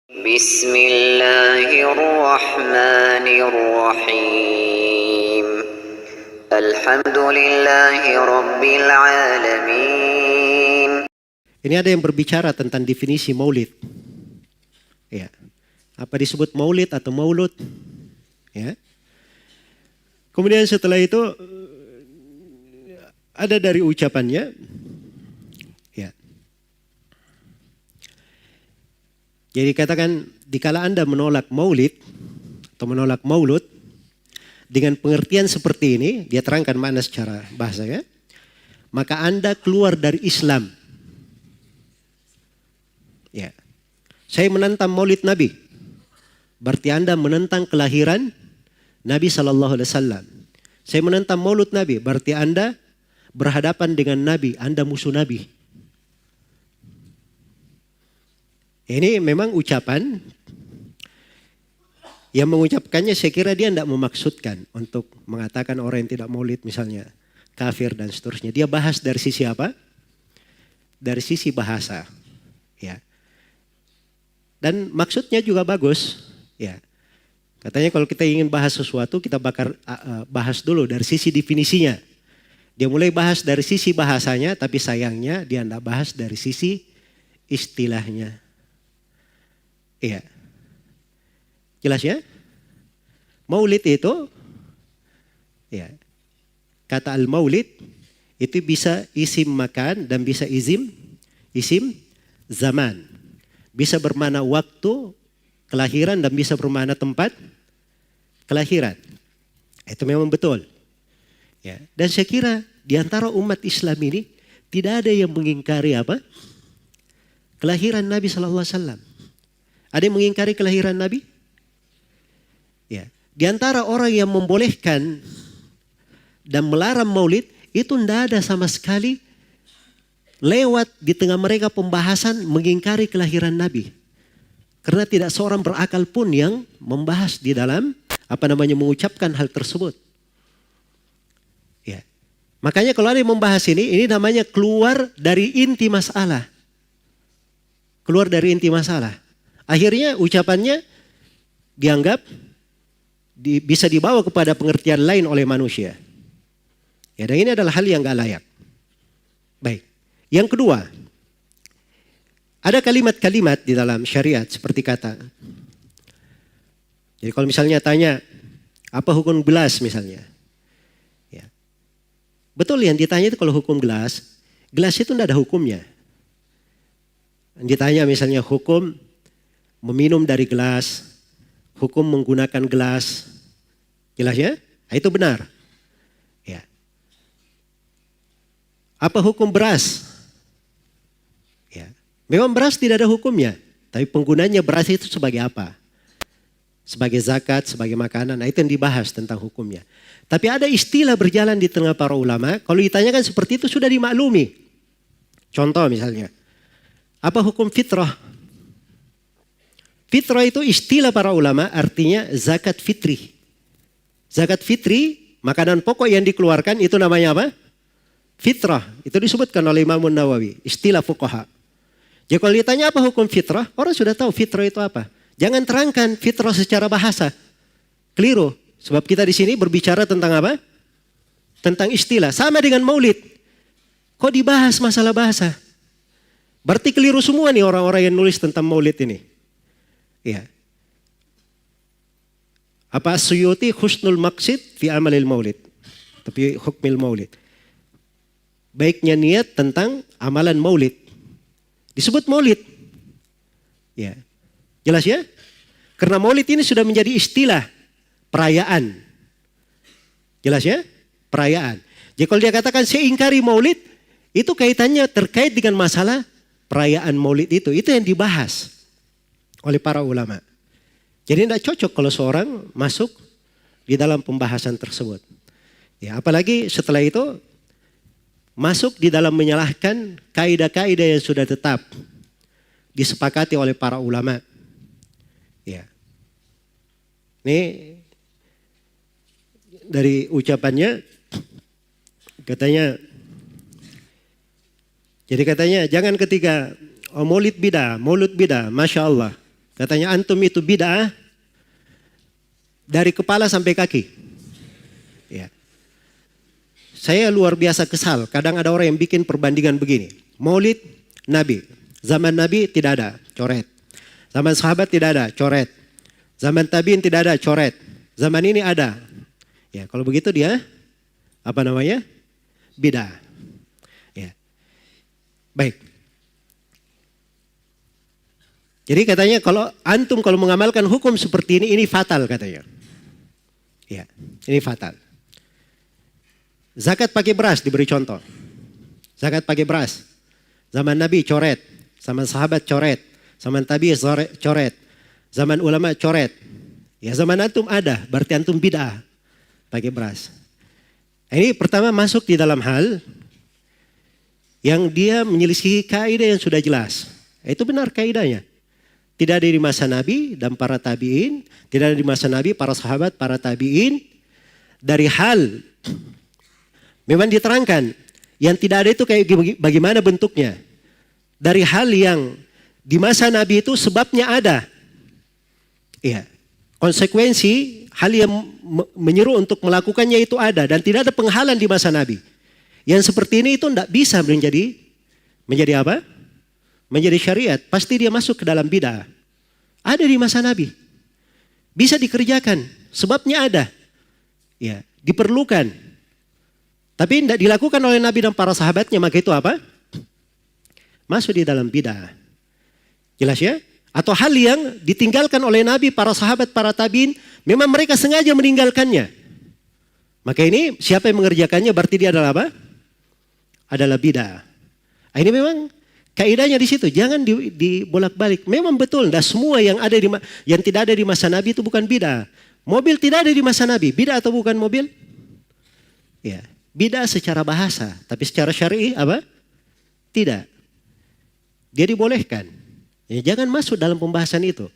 Bismillahirrahmanirrahim. Alhamdulillahirabbil alamin. Ini ada yang berbicara tentang definisi maulid. Ya. Apa disebut maulid atau maulud? Ya. Kemudian setelah itu ada dari ucapannya. Ya. Jadi katakan dikala Anda menolak maulid atau menolak maulud dengan pengertian seperti ini, dia terangkan makna secara bahasa ya. Maka Anda keluar dari Islam. Ya. Saya menentang maulid Nabi. Berarti Anda menentang kelahiran Nabi SAW. Saya menentang maulud Nabi. Berarti Anda berhadapan dengan Nabi. Anda musuh Nabi. Ini memang ucapan. Yang mengucapkannya saya kira dia tidak memaksudkan untuk mengatakan orang yang tidak maulid misalnya kafir dan seterusnya. Dia bahas dari sisi apa? Dari sisi bahasa. Ya. Dan maksudnya juga bagus. Ya. Katanya kalau kita ingin bahas sesuatu kita bahas dulu dari sisi definisinya. Dia mulai bahas dari sisi bahasanya tapi sayangnya dia tidak bahas dari sisi istilahnya. Iya. Jelas ya? Maulid itu ya. Kata al-maulid itu bisa isim makan dan bisa isim zaman. Bisa bermakna waktu kelahiran dan bisa bermakna tempat kelahiran. Itu memang betul. Ya. Dan saya kira di antara umat Islam ini tidak ada yang mengingkari apa? Kelahiran Nabi SAW. Ada yang mengingkari kelahiran Nabi? Ya. Di antara orang yang membolehkan dan melarang maulid itu tidak ada sama sekali lewat di tengah mereka pembahasan mengingkari kelahiran Nabi. Karena tidak seorang berakal pun yang membahas di dalam mengucapkan hal tersebut. Ya. Makanya kalau ada yang membahas ini namanya keluar dari inti masalah. Keluar dari inti masalah. Akhirnya ucapannya dianggap bisa dibawa kepada pengertian lain oleh manusia. Ya, dan ini adalah hal yang gak layak. Baik. Yang kedua, ada kalimat-kalimat di dalam syariat seperti kata. Jadi kalau misalnya tanya, apa hukum gelas misalnya? Ya. Betul yang ditanya itu kalau hukum gelas itu tidak ada hukumnya. Ditanya misalnya hukum meminum dari gelas, hukum menggunakan gelas. Jelas ya? Nah, itu benar. Ya. Apa hukum beras? Ya. Memang beras tidak ada hukumnya. Tapi penggunanya beras itu sebagai apa? Sebagai zakat, sebagai makanan. Nah, itu yang dibahas tentang hukumnya. Tapi ada istilah berjalan di tengah para ulama. Kalau ditanyakan seperti itu sudah dimaklumi. Contoh misalnya. Apa hukum fitrah? Fitrah itu istilah para ulama artinya zakat fitri. Zakat fitri, makanan pokok yang dikeluarkan itu namanya apa? Fitrah. Itu disebutkan oleh Imam Nawawi. Istilah fuqaha. Jadi kalau ditanya apa hukum fitrah, orang sudah tahu fitrah itu apa. Jangan terangkan fitrah secara bahasa. Keliru. Sebab kita di sini berbicara tentang apa? Tentang istilah. Sama dengan maulid. Kok dibahas masalah bahasa? Berarti keliru semua nih orang-orang yang nulis tentang maulid ini. Ya. Apa Suyuti husnul maqsid fi amalil maulid. Tapi hukmil maulid. Baiknya niat tentang amalan maulid. Disebut maulid. Ya. Jelas ya? Karena maulid ini sudah menjadi istilah perayaan. Jelas ya? Perayaan. Jadi kalau dia katakan saya ingkari maulid, itu kaitannya terkait dengan masalah perayaan maulid itu. Itu yang dibahas oleh para ulama. Jadi tidak cocok kalau seorang masuk di dalam pembahasan tersebut. Ya, apalagi setelah itu masuk di dalam menyalahkan kaidah-kaidah yang sudah tetap disepakati oleh para ulama. Ya. Ini dari ucapannya katanya. Jadi katanya jangan ketika maulid bidah, Masya Allah. Katanya antum itu bid'ah dari kepala sampai kaki. Ya. Saya luar biasa kesal. Kadang ada orang yang bikin perbandingan begini. Maulid Nabi. Zaman Nabi tidak ada, coret. Zaman sahabat tidak ada, coret. Zaman tabiin tidak ada, coret. Zaman ini ada. Ya, kalau begitu dia apa namanya? Bid'ah. Ya. Baik. Jadi katanya kalau antum kalau mengamalkan hukum seperti ini fatal katanya. Ya, ini fatal. Zakat pakai beras diberi contoh. Zakat pakai beras. Zaman Nabi coret, zaman sahabat coret, zaman tabi coret, zaman ulama coret. Ya zaman antum ada, berarti antum bid'ah pakai beras. Ini pertama masuk di dalam hal yang dia menyelisihi kaidah yang sudah jelas. Itu benar kaidahnya. Tidak ada di masa Nabi dan para tabi'in, tidak ada di masa Nabi, para sahabat, para tabi'in. Dari hal memang diterangkan yang tidak ada itu kayak bagaimana bentuknya. Dari hal yang di masa Nabi itu sebabnya ada. Iya. Konsekuensi hal yang menyeru untuk melakukannya itu ada dan tidak ada penghalang di masa Nabi. Yang seperti ini itu tidak bisa menjadi apa? Menjadi syariat. Pasti dia masuk ke dalam bid'ah. Ada di masa Nabi. Bisa dikerjakan. Sebabnya ada. Ya, diperlukan. Tapi tidak dilakukan oleh Nabi dan para sahabatnya, maka itu apa? Masuk di dalam bid'ah. Jelas ya? Atau hal yang ditinggalkan oleh Nabi, para sahabat, para tabiin, memang mereka sengaja meninggalkannya. Maka ini siapa yang mengerjakannya berarti dia adalah apa? Adalah bid'ah. Ini memang kaidahnya di situ. Jangan dibolak-balik. Memang betul, tidak semua yang tidak ada di masa Nabi itu bukan bid'ah. Mobil tidak ada di masa Nabi. Bid'ah atau bukan mobil? Ya, bid'ah secara bahasa, tapi secara syar'i apa? Tidak. Dia dibolehkan. Ya, jangan masuk dalam pembahasan itu.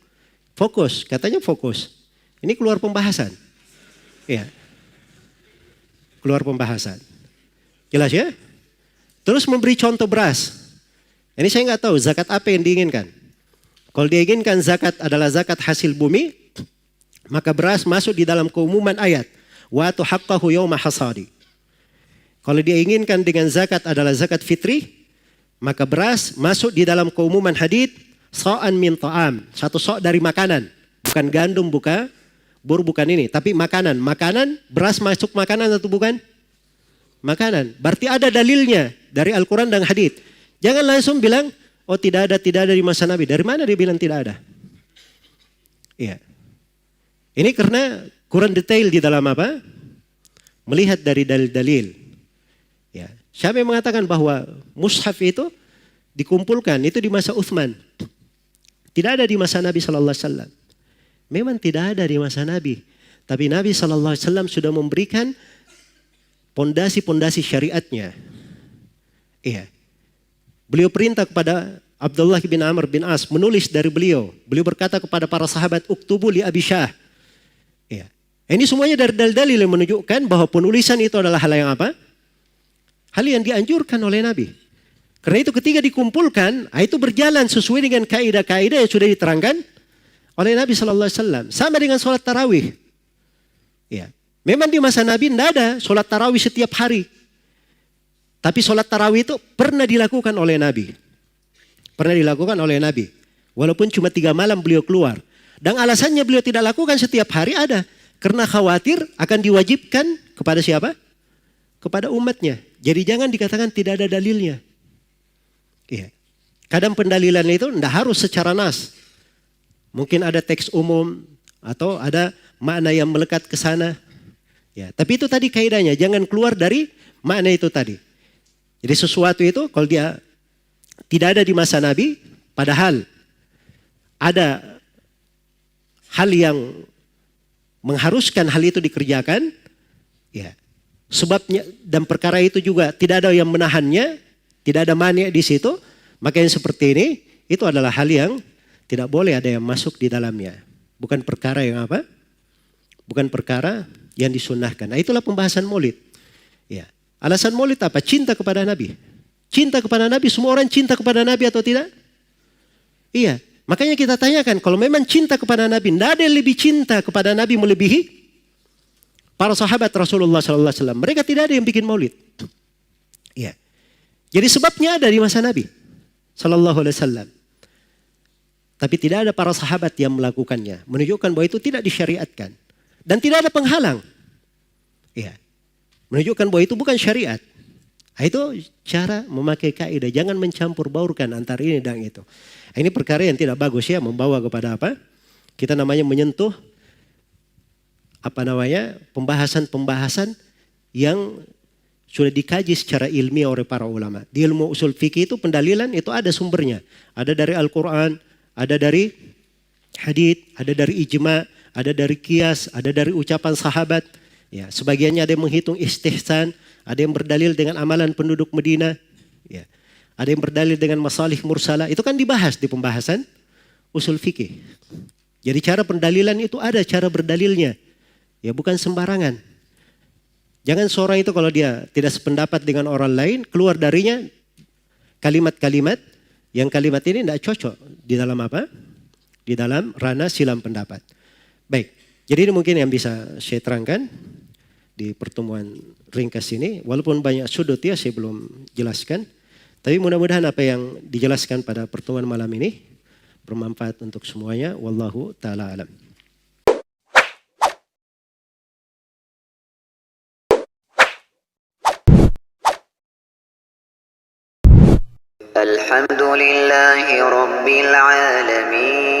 Fokus, katanya fokus. Ini keluar pembahasan. Ya. Keluar pembahasan. Jelas ya? Terus memberi contoh beras. Ini saya nggak tahu zakat apa yang diinginkan. Kalau diinginkan zakat adalah zakat hasil bumi, maka beras masuk di dalam keumuman ayat. Wa atu haqqahu yawma hasadi. Kalau dia inginkan dengan zakat adalah zakat fitri, maka beras masuk di dalam keumuman hadits sa'an min ta'am. Satu sok dari makanan. Bukan gandum, bukan ini. Tapi makanan. Makanan, beras masuk makanan atau bukan? Makanan. Berarti ada dalilnya dari Al-Quran dan hadits. Jangan langsung bilang, oh tidak ada di masa Nabi. Dari mana dia bilang tidak ada? Iya. Ini karena kurang detail di dalam apa? Melihat dari dalil-dalil. Ya. Siapa yang mengatakan bahwa mushaf itu dikumpulkan itu di masa Utsman? Tidak ada di masa Nabi sallallahu alaihi wasallam. Memang tidak ada di masa Nabi, tapi Nabi sallallahu alaihi wasallam sudah memberikan pondasi-pondasi syariatnya. Iya. Beliau perintah kepada Abdullah bin Amr bin As menulis dari beliau. Beliau berkata kepada para sahabat, "Uktubu li Abi Syah." Iya. Ini semuanya dari dalil-dalil yang menunjukkan bahwa penulisan itu adalah hal yang apa? Hal yang dianjurkan oleh Nabi. Karena itu ketika dikumpulkan, itu berjalan sesuai dengan kaidah-kaidah yang sudah diterangkan oleh Nabi sallallahu alaihi wasallam. Sama dengan sholat tarawih. Ya. Memang di masa Nabi tidak ada sholat tarawih setiap hari. Tapi sholat tarawih itu pernah dilakukan oleh Nabi. Pernah dilakukan oleh Nabi. Walaupun cuma 3 malam beliau keluar. Dan alasannya beliau tidak lakukan setiap hari ada. Karena khawatir akan diwajibkan kepada siapa? Kepada umatnya. Jadi jangan dikatakan tidak ada dalilnya. Iya. Kadang pendalilan itu tidak harus secara nas. Mungkin ada teks umum atau ada makna yang melekat ke sana. Ya, tapi itu tadi kaidahnya, jangan keluar dari makna itu tadi. Jadi sesuatu itu kalau dia tidak ada di masa Nabi, padahal ada hal yang mengharuskan hal itu dikerjakan, ya. Sebabnya dan perkara itu juga tidak ada yang menahannya, tidak ada mani di situ, maka yang seperti ini itu adalah hal yang tidak boleh ada yang masuk di dalamnya. Bukan perkara yang apa? Bukan perkara yang disunnahkan. Nah, itulah pembahasan Maulid. Ya. Alasan Maulid apa? Cinta kepada Nabi. Cinta kepada Nabi, semua orang cinta kepada Nabi atau tidak? Iya. Makanya kita tanyakan, kalau memang cinta kepada Nabi, tidak ada yang lebih cinta kepada Nabi melebihi para sahabat Rasulullah SAW. Mereka tidak ada yang bikin maulid. Ya. Jadi sebabnya ada di masa Nabi SAW. Tapi tidak ada para sahabat yang melakukannya. Menunjukkan bahwa itu tidak disyariatkan. Dan tidak ada penghalang. Ya. Menunjukkan bahwa itu bukan syariat. Nah, itu cara memakai kaidah. Jangan mencampur baurkan antara ini dan itu. Ini perkara yang tidak bagus ya. Membawa kepada apa? Kita namanya menyentuh pembahasan-pembahasan yang sudah dikaji secara ilmiah oleh para ulama. Di ilmu usul fikih itu pendalilan itu ada sumbernya. Ada dari Al-Quran, ada dari hadits, ada dari ijma, ada dari qiyas, ada dari ucapan sahabat. Ya, sebagiannya ada yang menghitung istihsan, ada yang berdalil dengan amalan penduduk Madinah. Ya, ada yang berdalil dengan masalih mursalah. Itu kan dibahas di pembahasan usul fikih. Jadi cara pendalilan itu ada cara berdalilnya. Ya, bukan sembarangan. Jangan seorang itu kalau dia tidak sependapat dengan orang lain, keluar darinya kalimat-kalimat yang kalimat ini tidak cocok di dalam apa? Di dalam ranah silam pendapat. Baik, jadi ini mungkin yang bisa saya terangkan di pertemuan ringkas ini. Walaupun banyak sudut ya saya belum jelaskan. Tapi mudah-mudahan apa yang dijelaskan pada pertemuan malam ini bermanfaat untuk semuanya. Wallahu ta'ala alam. الحمد لله رب العالمين